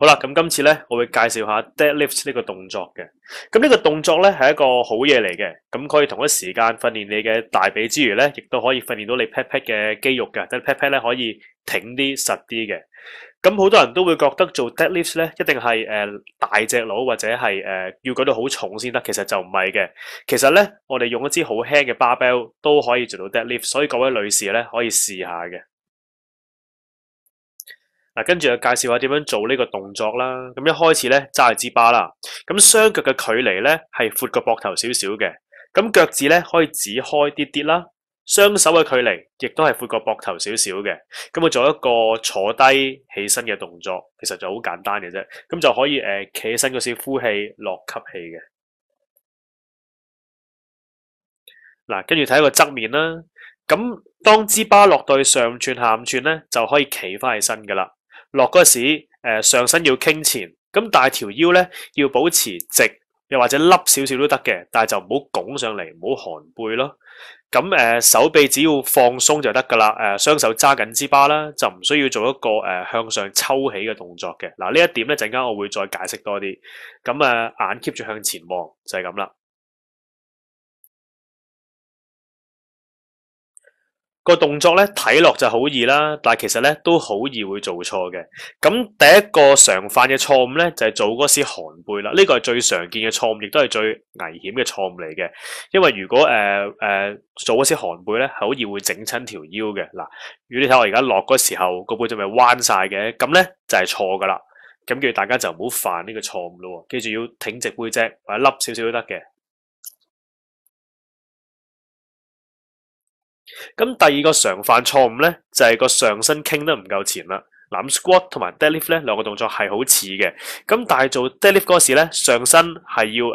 好啦，咁今次咧，我會介紹下 deadlift 呢個動作嘅。咁呢個動作咧係一個好嘢嚟嘅，咁可以同一時間訓練你嘅大髀之餘咧，亦都可以訓練到你 pat pat 嘅肌肉嘅，等 pat pat 咧可以挺啲、實啲嘅。咁好多人都會覺得做 deadlift 咧一定係大隻佬或者係要舉到好重先得，其實就唔係嘅。其實咧，我哋用一支好輕嘅 barbell 都可以做到 deadlift，所以各位女士咧可以試下嘅。嗱，跟住就介紹下點樣做呢個動作啦。咁一開始咧揸住支巴啦，咁雙腳嘅距離咧係闊過膊頭少少嘅，咁腳趾咧可以指開啲啲啦。雙手嘅距離亦都係闊過膊頭少少嘅。咁我做一個坐低起身嘅動作，其實就好簡單嘅啫。咁就可以企起身嗰時呼氣落吸氣嘅。嗱，跟住睇個側面啦。咁當支巴落到去上寸下五寸咧，就可以企翻起身噶啦。落嗰時，上身要傾前，咁但係條腰咧要保持直，又或者凹少少都得嘅，但係就唔好拱上嚟，唔好寒背咯。咁手臂只要放鬆就得噶啦，雙手揸緊支巴啦，就唔需要做一個向上抽起嘅動作嘅。嗱，呢一點咧陣間我會再解釋多啲。咁眼 keep 住向前望就係咁啦。個動作咧睇落就好易啦，但係其實咧都好易會做錯嘅。咁第一個常犯嘅錯誤咧就係做嗰時寒背啦，呢個係最常見嘅錯誤，亦都係最危險嘅錯誤嚟嘅。因為如果做嗰時寒背咧，係好易會整親條腰嘅。嗱，如果你睇我而家落嗰時候個背脊咪彎晒嘅，咁咧就係錯噶啦。咁叫大家就唔好犯呢個錯誤咯。記住要挺直背脊或者凹少少都得嘅。咁第二個常犯錯誤咧，就係個上身傾得唔夠前啦。嗱，咁 squat 同埋 deadlift 咧兩個動作係好似嘅，咁但係做 deadlift 嗰時咧，上身係要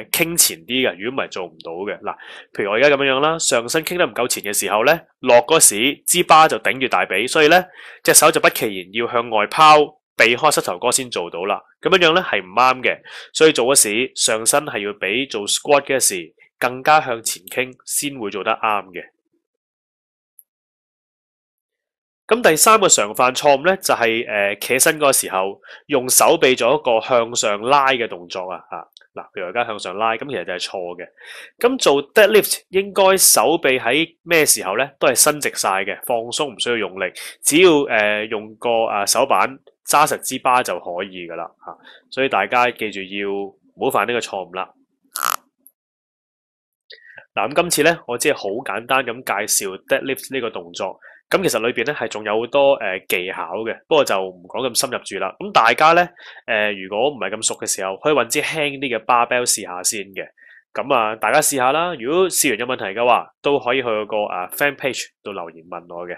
傾前啲嘅，如果唔係做唔到嘅。嗱，譬如我而家咁樣樣啦，上身傾得唔夠前嘅時候咧，落嗰時支巴就頂住大髀，所以咧隻手就不其然要向外拋，避開膝頭哥先做到啦。咁樣樣咧係唔啱嘅，所以做嗰時上身係要比做 squat 嘅時更加向前傾，先會做得啱嘅。咁第三個常犯錯誤咧，就係企起身嗰個時候，用手臂做一個向上拉嘅動作啊！嗱，譬如而家向上拉，咁其實就係錯嘅。咁做 deadlift 應該手臂喺咩時候咧，都係伸直晒嘅，放鬆唔需要用力，只要用個手板揸實支巴就可以噶啦嚇。所以大家記住要唔好犯呢個錯誤啦。嗱，咁今次咧，我只係好簡單咁介紹 deadlift 呢個動作。咁其實裏邊咧係仲有好多技巧嘅，不過就唔講咁深入住啦。咁大家咧如果唔係咁熟嘅時候，可以揾支輕啲嘅 barbell 試下先嘅。咁大家試下啦。如果試完有問題嘅話，都可以去個fan page 度留言問我嘅。